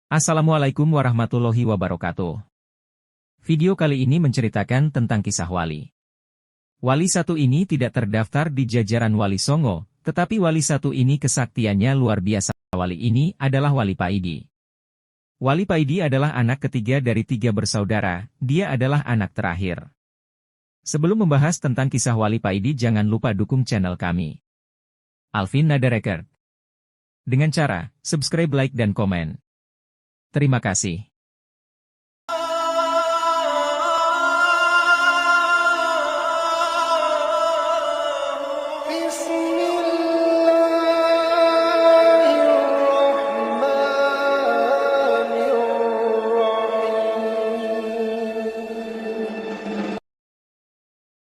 Assalamualaikum warahmatullahi wabarakatuh. Video kali ini menceritakan tentang kisah wali. Wali satu ini tidak terdaftar di jajaran Wali Songo, tetapi wali satu ini kesaktiannya luar biasa. Wali ini adalah Wali Paidi. Wali Paidi adalah anak ketiga dari 3 bersaudara, dia adalah anak terakhir. Sebelum membahas tentang kisah Wali Paidi, jangan lupa dukung channel kami, Alvin Nada Record, dengan cara subscribe, like, dan komen. Terima kasih.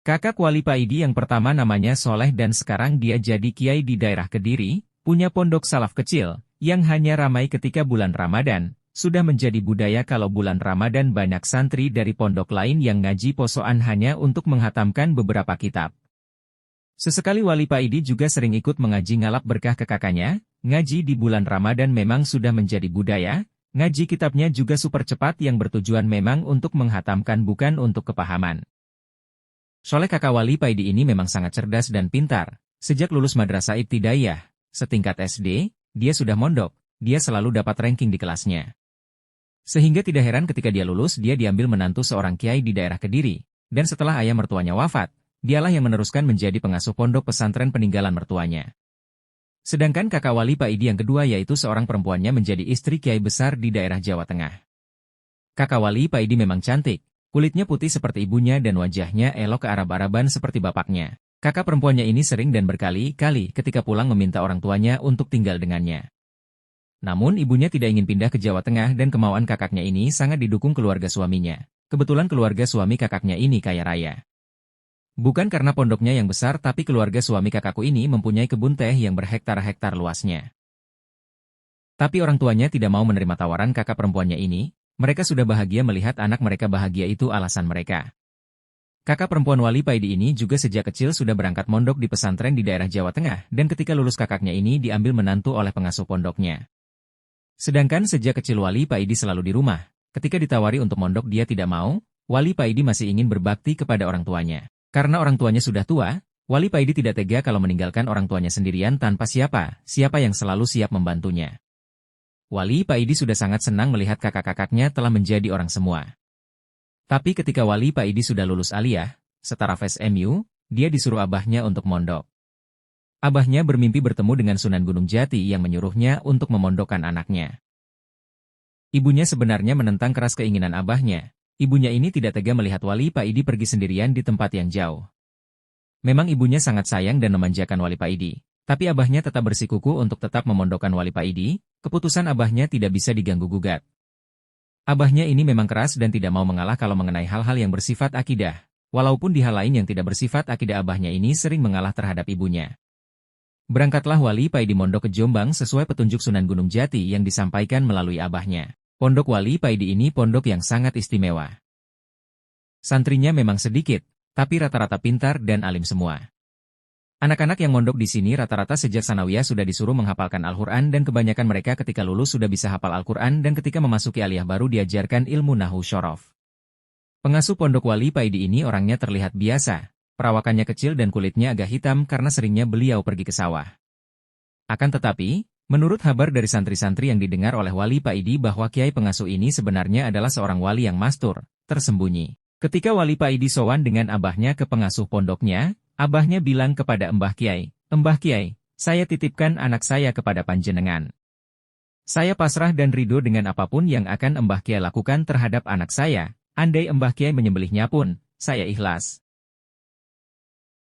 Kakak Wali Paidi yang pertama namanya Soleh dan sekarang dia jadi kiai di daerah Kediri, punya pondok salaf kecil, yang hanya ramai ketika bulan Ramadan. Sudah menjadi budaya kalau bulan Ramadan banyak santri dari pondok lain yang ngaji posoan hanya untuk menghatamkan beberapa kitab. Sesekali Wali Paidi juga sering ikut mengaji ngalap berkah ke kakaknya. Ngaji di bulan Ramadan memang sudah menjadi budaya, ngaji kitabnya juga super cepat yang bertujuan memang untuk menghatamkan bukan untuk kepahaman. Soleh kakak Wali Paidi ini memang sangat cerdas dan pintar. Sejak lulus madrasah ibtidaiyah, setingkat SD, dia sudah mondok, dia selalu dapat ranking di kelasnya. Sehingga tidak heran ketika dia lulus dia diambil menantu seorang kiai di daerah Kediri, dan setelah ayah mertuanya wafat, dialah yang meneruskan menjadi pengasuh pondok pesantren peninggalan mertuanya. Sedangkan kakak Wali Paidi yang kedua yaitu seorang perempuannya menjadi istri kiai besar di daerah Jawa Tengah. Kakak Wali Paidi memang cantik, kulitnya putih seperti ibunya dan wajahnya elok kearab-araban seperti bapaknya. Kakak perempuannya ini sering dan berkali-kali ketika pulang meminta orang tuanya untuk tinggal dengannya. Namun ibunya tidak ingin pindah ke Jawa Tengah dan kemauan kakaknya ini sangat didukung keluarga suaminya. Kebetulan keluarga suami kakaknya ini kaya raya. Bukan karena pondoknya yang besar tapi keluarga suami kakakku ini mempunyai kebun teh yang berhektar-hektar luasnya. Tapi orang tuanya tidak mau menerima tawaran kakak perempuannya ini, mereka sudah bahagia melihat anak mereka bahagia itu alasan mereka. Kakak perempuan Wali Paidi ini juga sejak kecil sudah berangkat mondok di pesantren di daerah Jawa Tengah dan ketika lulus kakaknya ini diambil menantu oleh pengasuh pondoknya. Sedangkan sejak kecil Wali Paidi selalu di rumah. Ketika ditawari untuk mondok dia tidak mau, Wali Paidi masih ingin berbakti kepada orang tuanya. Karena orang tuanya sudah tua, Wali Paidi tidak tega kalau meninggalkan orang tuanya sendirian tanpa siapa yang selalu siap membantunya. Wali Paidi sudah sangat senang melihat kakak-kakaknya telah menjadi orang semua. Tapi ketika Wali Paidi sudah lulus aliyah, setaraf SMU, dia disuruh abahnya untuk mondok. Abahnya bermimpi bertemu dengan Sunan Gunung Jati yang menyuruhnya untuk memondokkan anaknya. Ibunya sebenarnya menentang keras keinginan abahnya. Ibunya ini tidak tega melihat Wali Paidi pergi sendirian di tempat yang jauh. Memang ibunya sangat sayang dan memanjakan Wali Paidi, tapi abahnya tetap bersikukuh untuk tetap memondokkan Wali Paidi. Keputusan abahnya tidak bisa diganggu-gugat. Abahnya ini memang keras dan tidak mau mengalah kalau mengenai hal-hal yang bersifat akidah. Walaupun di hal lain yang tidak bersifat akidah abahnya ini sering mengalah terhadap ibunya. Berangkatlah Wali Paidi mondok ke Jombang sesuai petunjuk Sunan Gunung Jati yang disampaikan melalui abahnya. Pondok Wali Paidi ini pondok yang sangat istimewa. Santrinya memang sedikit, tapi rata-rata pintar dan alim semua. Anak-anak yang mondok di sini rata-rata sejak sanawiyah sudah disuruh menghafalkan Al-Quran dan kebanyakan mereka ketika lulus sudah bisa hafal Al-Quran dan ketika memasuki aliyah baru diajarkan ilmu Nahwu Syorof. Pengasuh pondok Wali Paidi ini orangnya terlihat biasa. Perawakannya kecil dan kulitnya agak hitam karena seringnya beliau pergi ke sawah. Akan tetapi, menurut kabar dari santri-santri yang didengar oleh Wali Paidi bahwa kiai pengasuh ini sebenarnya adalah seorang wali yang mastur, tersembunyi. Ketika Wali Paidi sowan dengan abahnya ke pengasuh pondoknya, abahnya bilang kepada Mbah Kiai, saya titipkan anak saya kepada panjenengan. Saya pasrah dan ridho dengan apapun yang akan Mbah Kiai lakukan terhadap anak saya, andai Mbah Kiai menyembelihnya pun, saya ikhlas.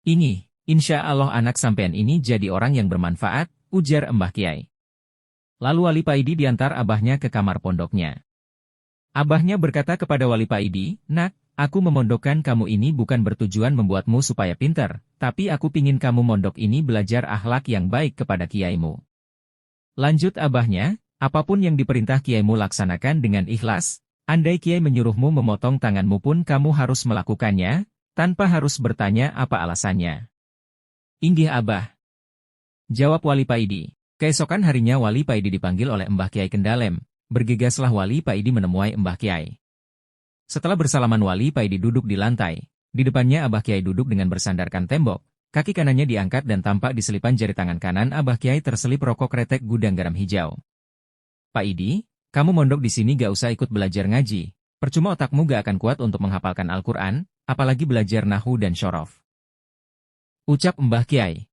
Ini, insya Allah anak sampean ini jadi orang yang bermanfaat, ujar Mbah Kiai. Lalu Wali Paidi diantar abahnya ke kamar pondoknya. Abahnya berkata kepada Wali Paidi, "Nak, aku memondokkan kamu ini bukan bertujuan membuatmu supaya pintar, tapi aku pingin kamu mondok ini belajar akhlak yang baik kepada kiaimu." Lanjut abahnya, apapun yang diperintah kiaimu laksanakan dengan ikhlas, andai kiai menyuruhmu memotong tanganmu pun kamu harus melakukannya, tanpa harus bertanya apa alasannya. Inggih abah, jawab Wali Paidi. Keesokan harinya Wali Paidi dipanggil oleh Mbah Kiai Kendalem. Bergegaslah Wali Paidi menemui Mbah Kiai. Setelah bersalaman Wali Paidi duduk di lantai. Di depannya Abah Kiai duduk dengan bersandarkan tembok. Kaki kanannya diangkat dan tampak di selipan jari tangan kanan Abah Kiai terselip rokok kretek gudang garam hijau. Pak Idi, kamu mondok di sini gak usah ikut belajar ngaji. Percuma otakmu gak akan kuat untuk menghafalkan Al-Quran, apalagi belajar nahu dan syorof. Ucap Mbah Kiai.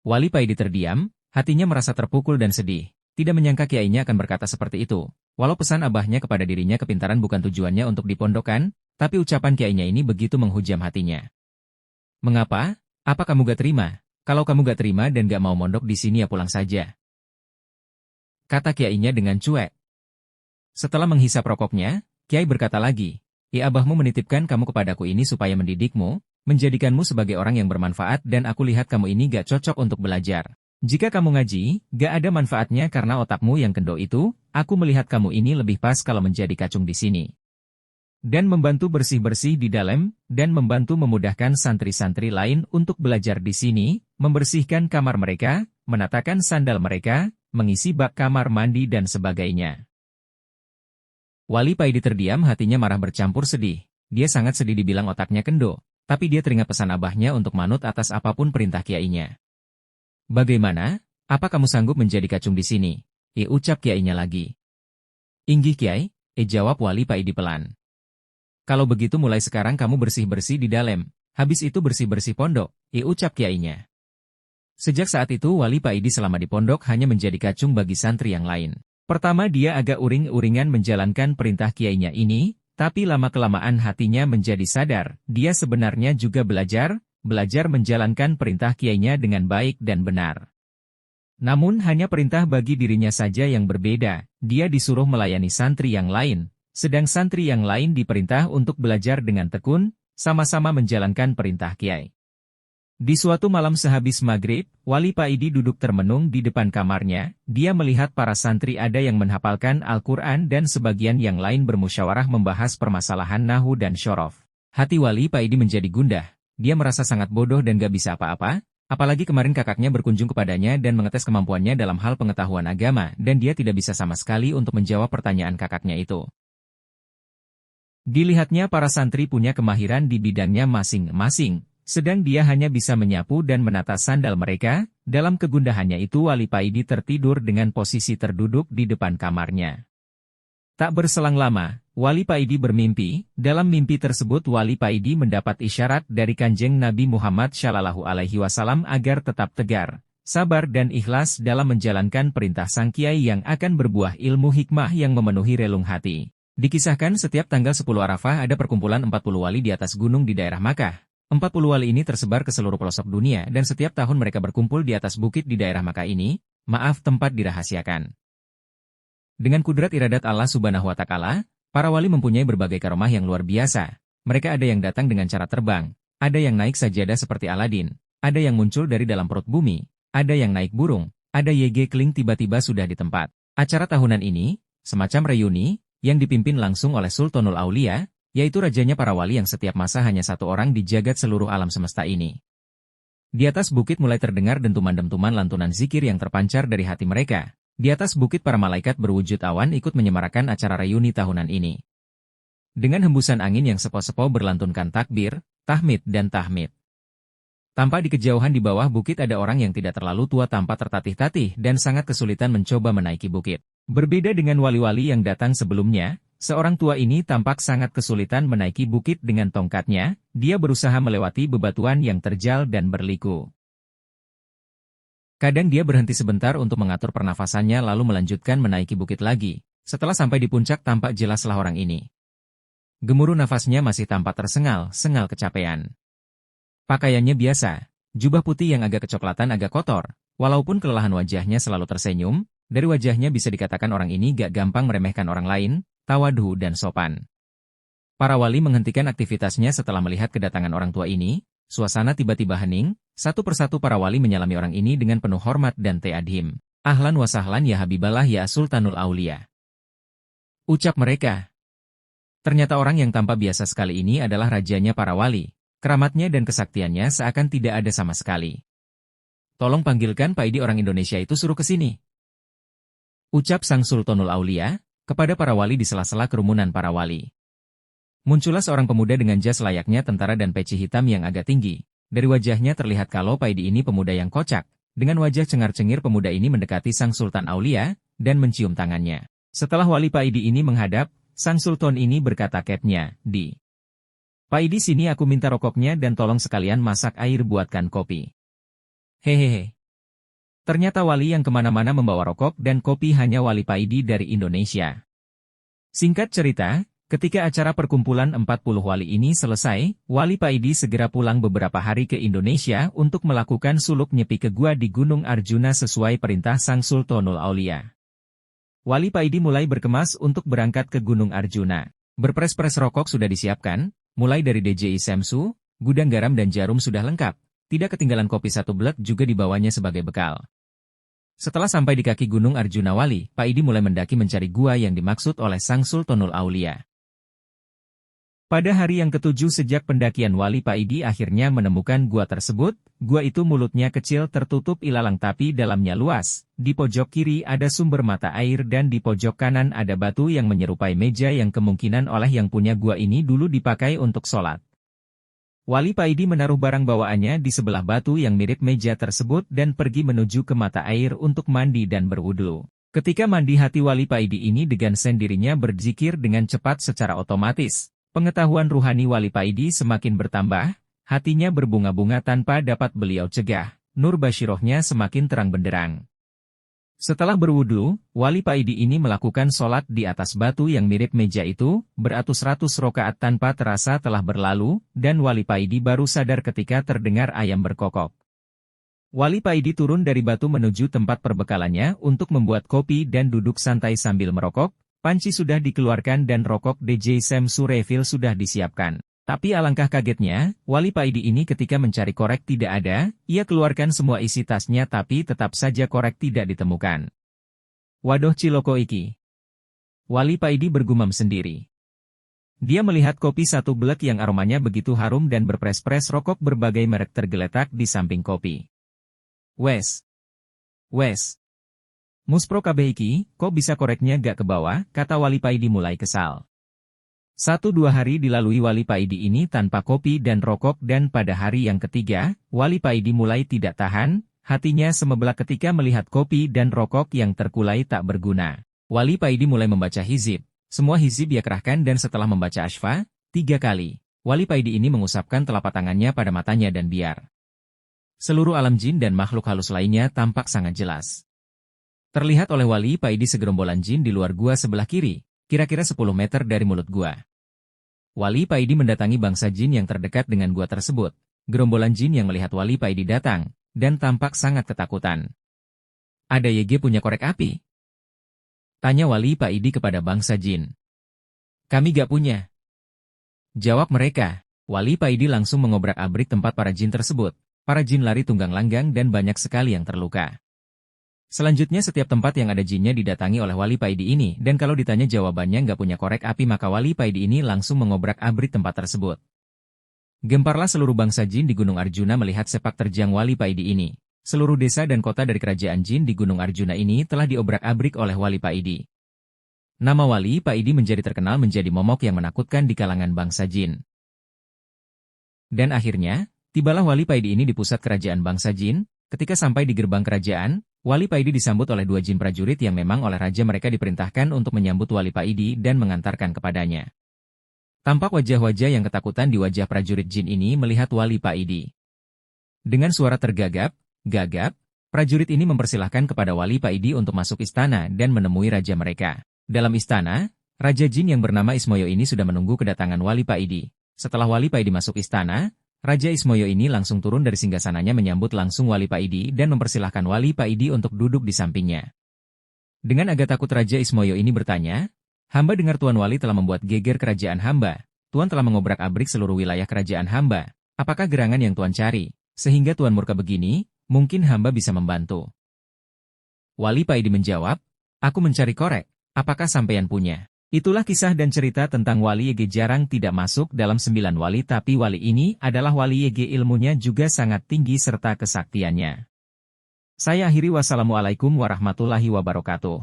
Wali Paidi terdiam, hatinya merasa terpukul dan sedih. Tidak menyangka kiainya akan berkata seperti itu. Walau pesan abahnya kepada dirinya kepintaran bukan tujuannya untuk dipondokkan, tapi ucapan kiainya ini begitu menghujam hatinya. Mengapa? Apa kamu gak terima? Kalau kamu gak terima dan gak mau mondok di sini ya pulang saja. Kata kiainya dengan cuek. Setelah menghisap rokoknya, kiai berkata lagi, abahmu menitipkan kamu kepadaku ini supaya mendidikmu, menjadikanmu sebagai orang yang bermanfaat dan aku lihat kamu ini gak cocok untuk belajar. Jika kamu ngaji, gak ada manfaatnya karena otakmu yang kendo itu, aku melihat kamu ini lebih pas kalau menjadi kacung di sini. Dan membantu bersih-bersih di dalam, dan membantu memudahkan santri-santri lain untuk belajar di sini, membersihkan kamar mereka, menatakan sandal mereka, mengisi bak kamar mandi dan sebagainya. Wali Paidi terdiam hatinya marah bercampur sedih. Dia sangat sedih dibilang otaknya kendo, tapi dia teringat pesan abahnya untuk manut atas apapun perintah kiainya. Bagaimana? Apa kamu sanggup menjadi kacung di sini? Ucap kiainya lagi. Inggih Kiai, jawab Wali Paidi pelan. Kalau begitu mulai sekarang kamu bersih-bersih di dalam, habis itu bersih-bersih pondok, ucap kiainya. Sejak saat itu Wali Paidi selama di pondok hanya menjadi kacung bagi santri yang lain. Pertama dia agak uring-uringan menjalankan perintah kiainya ini, tapi lama-kelamaan hatinya menjadi sadar, dia sebenarnya juga belajar menjalankan perintah kiainya dengan baik dan benar. Namun hanya perintah bagi dirinya saja yang berbeda, dia disuruh melayani santri yang lain, sedang santri yang lain diperintah untuk belajar dengan tekun, sama-sama menjalankan perintah kiai. Di suatu malam sehabis maghrib, Wali Paidi duduk termenung di depan kamarnya, dia melihat para santri ada yang menghafalkan Al-Quran dan sebagian yang lain bermusyawarah membahas permasalahan nahu dan syorof. Hati Wali Paidi menjadi gundah. Dia merasa sangat bodoh dan gak bisa apa-apa, apalagi kemarin kakaknya berkunjung kepadanya dan mengetes kemampuannya dalam hal pengetahuan agama, dan dia tidak bisa sama sekali untuk menjawab pertanyaan kakaknya itu. Dilihatnya para santri punya kemahiran di bidangnya masing-masing, sedang dia hanya bisa menyapu dan menata sandal mereka. Dalam kegundahannya itu Wali Paidi tertidur dengan posisi terduduk di depan kamarnya. Tak berselang lama, Wali Paidi bermimpi. Dalam mimpi tersebut Wali Paidi mendapat isyarat dari Kanjeng Nabi Muhammad Shallallahu Alaihi Wasallam agar tetap tegar, sabar dan ikhlas dalam menjalankan perintah sang kiai yang akan berbuah ilmu hikmah yang memenuhi relung hati. Dikisahkan setiap tanggal 10 Arafah ada perkumpulan 40 wali di atas gunung di daerah Makkah. 40 wali ini tersebar ke seluruh pelosok dunia dan setiap tahun mereka berkumpul di atas bukit di daerah Makkah ini, tempat dirahasiakan. Dengan kudrat iradat Allah Subhanahu wa Ta'ala, para wali mempunyai berbagai karomah yang luar biasa. Mereka ada yang datang dengan cara terbang, ada yang naik sajadah seperti Aladin, ada yang muncul dari dalam perut bumi, ada yang naik burung, ada YG Kling tiba-tiba sudah di tempat. Acara tahunan ini, semacam reuni, yang dipimpin langsung oleh Sultanul Aulia, yaitu rajanya para wali yang setiap masa hanya satu orang di jagat seluruh alam semesta ini. Di atas bukit mulai terdengar dentuman-dentuman lantunan zikir yang terpancar dari hati mereka. Di atas bukit para malaikat berwujud awan ikut menyemarakan acara reuni tahunan ini. Dengan hembusan angin yang sepo-sepo berlantunkan takbir, tahmid dan tahmid. Tampak di kejauhan di bawah bukit ada orang yang tidak terlalu tua tampak tertatih-tatih dan sangat kesulitan mencoba menaiki bukit. Berbeda dengan wali-wali yang datang sebelumnya, seorang tua ini tampak sangat kesulitan menaiki bukit dengan tongkatnya, dia berusaha melewati bebatuan yang terjal dan berliku. Kadang dia berhenti sebentar untuk mengatur pernafasannya lalu melanjutkan menaiki bukit lagi. Setelah sampai di puncak tampak jelaslah orang ini. Gemuruh nafasnya masih tampak tersengal-sengal kecapean. Pakaiannya biasa, jubah putih yang agak kecoklatan agak kotor. Walaupun kelelahan wajahnya selalu tersenyum, dari wajahnya bisa dikatakan orang ini gak gampang meremehkan orang lain, tawadhu dan sopan. Para wali menghentikan aktivitasnya setelah melihat kedatangan orang tua ini. Suasana tiba-tiba hening, satu persatu para wali menyalami orang ini dengan penuh hormat dan ta'adhim. Ahlan wa sahlan ya Habiballah ya Sultanul Aulia. Ucap mereka. Ternyata orang yang tampak biasa sekali ini adalah rajanya para wali. Keramatnya dan kesaktiannya seakan tidak ada sama sekali. Tolong panggilkan Paidi orang Indonesia itu suruh ke sini. Ucap Sang Sultanul Aulia, kepada para wali di sela-sela kerumunan para wali. Muncullah seorang pemuda dengan jas layaknya tentara dan peci hitam yang agak tinggi. Dari wajahnya terlihat kalau Paidi ini pemuda yang kocak. Dengan wajah cengar-cengir pemuda ini mendekati Sang Sultan Aulia, dan mencium tangannya. Setelah wali Paidi ini menghadap, Sang Sultan ini berkata ketnya, Paidi sini aku minta rokoknya dan tolong sekalian masak air buatkan kopi. Hehehe. Ternyata wali yang kemana-mana membawa rokok dan kopi hanya wali Paidi dari Indonesia. Singkat cerita, ketika acara perkumpulan 40 wali ini selesai, wali Paidi segera pulang beberapa hari ke Indonesia untuk melakukan suluk nyepi ke gua di Gunung Arjuna sesuai perintah Sang Sultanul Aulia. Wali Paidi mulai berkemas untuk berangkat ke Gunung Arjuna. Berpres-pres rokok sudah disiapkan, mulai dari DJI Semsu, gudang garam dan jarum sudah lengkap. Tidak ketinggalan kopi satu blek juga dibawanya sebagai bekal. Setelah sampai di kaki Gunung Arjuna wali, Paidi mulai mendaki mencari gua yang dimaksud oleh Sang Sultanul Aulia. Pada hari yang ketujuh sejak pendakian wali Paidi akhirnya menemukan gua tersebut. Gua itu mulutnya kecil tertutup ilalang tapi dalamnya luas. Di pojok kiri ada sumber mata air dan di pojok kanan ada batu yang menyerupai meja yang kemungkinan oleh yang punya gua ini dulu dipakai untuk sholat. Wali Paidi menaruh barang bawaannya di sebelah batu yang mirip meja tersebut dan pergi menuju ke mata air untuk mandi dan berwudu. Ketika mandi hati wali Paidi ini dengan sendirinya berzikir dengan cepat secara otomatis. Pengetahuan ruhani wali Paidi semakin bertambah, hatinya berbunga-bunga tanpa dapat beliau cegah, nur basyirohnya semakin terang benderang. Setelah berwudu, wali Paidi ini melakukan sholat di atas batu yang mirip meja itu, beratus-ratus rokaat tanpa terasa telah berlalu, dan wali Paidi baru sadar ketika terdengar ayam berkokok. Wali Paidi turun dari batu menuju tempat perbekalannya untuk membuat kopi dan duduk santai sambil merokok. Panci sudah dikeluarkan dan rokok DJI Semsu refill sudah disiapkan. Tapi alangkah kagetnya, wali Paidi ini ketika mencari korek tidak ada, ia keluarkan semua isi tasnya tapi tetap saja korek tidak ditemukan. Waduh ciloko iki. Wali Paidi bergumam sendiri. Dia melihat kopi satu blek yang aromanya begitu harum dan berpres-pres rokok berbagai merek tergeletak di samping kopi. Wes. Muspro kabeh iki, kok bisa koreknya gak ke bawah, kata wali Paidi mulai kesal. 1-2 hari dilalui wali Paidi ini tanpa kopi dan rokok dan pada hari yang ketiga, wali Paidi mulai tidak tahan, hatinya semeblak ketika melihat kopi dan rokok yang terkulai tak berguna. Wali Paidi mulai membaca hizib, semua hizib ia kerahkan dan setelah membaca Ashfa, 3 kali, wali Paidi ini mengusapkan telapak tangannya pada matanya dan biar. Seluruh alam jin dan makhluk halus lainnya tampak sangat jelas. Terlihat oleh wali Paidi segerombolan jin di luar gua sebelah kiri, kira-kira 10 meter dari mulut gua. Wali Paidi mendatangi bangsa jin yang terdekat dengan gua tersebut. Gerombolan jin yang melihat wali Paidi datang, dan tampak sangat ketakutan. Ada YG punya korek api? Tanya wali Paidi kepada bangsa jin. Kami gak punya. Jawab mereka. Wali Paidi langsung mengobrak-abrik tempat para jin tersebut. Para jin lari tunggang langgang dan banyak sekali yang terluka. Selanjutnya setiap tempat yang ada jinnya didatangi oleh wali Paidi ini dan kalau ditanya jawabannya nggak punya korek api maka wali Paidi ini langsung mengobrak-abrik tempat tersebut. Gemparlah seluruh bangsa jin di Gunung Arjuna melihat sepak terjang wali Paidi ini. Seluruh desa dan kota dari kerajaan jin di Gunung Arjuna ini telah diobrak-abrik oleh wali Paidi. Nama wali Paidi menjadi terkenal menjadi momok yang menakutkan di kalangan bangsa jin. Dan akhirnya, tibalah wali Paidi ini di pusat kerajaan bangsa jin. Ketika sampai di gerbang kerajaan, wali Paidi disambut oleh 2 jin prajurit yang memang oleh raja mereka diperintahkan untuk menyambut wali Paidi dan mengantarkan kepadanya. Tampak wajah-wajah yang ketakutan di wajah prajurit jin ini melihat wali Paidi. Dengan suara tergagap, prajurit ini mempersilahkan kepada wali Paidi untuk masuk istana dan menemui raja mereka. Dalam istana, raja jin yang bernama Ismoyo ini sudah menunggu kedatangan wali Paidi. Setelah wali Paidi masuk istana, Raja Ismoyo ini langsung turun dari singgasananya menyambut langsung wali Paidi dan mempersilahkan wali Paidi untuk duduk di sampingnya. Dengan agak takut Raja Ismoyo ini bertanya, hamba dengar Tuan Wali telah membuat geger kerajaan hamba. Tuan telah mengobrak-abrik seluruh wilayah kerajaan hamba. Apakah gerangan yang Tuan cari? Sehingga Tuan murka begini, mungkin hamba bisa membantu. Wali Paidi menjawab, aku mencari korek, apakah sampeyan punya? Itulah kisah dan cerita tentang wali YG jarang tidak masuk dalam 9 wali tapi wali ini adalah wali YG ilmunya juga sangat tinggi serta kesaktiannya. Saya akhiri wassalamualaikum warahmatullahi wabarakatuh.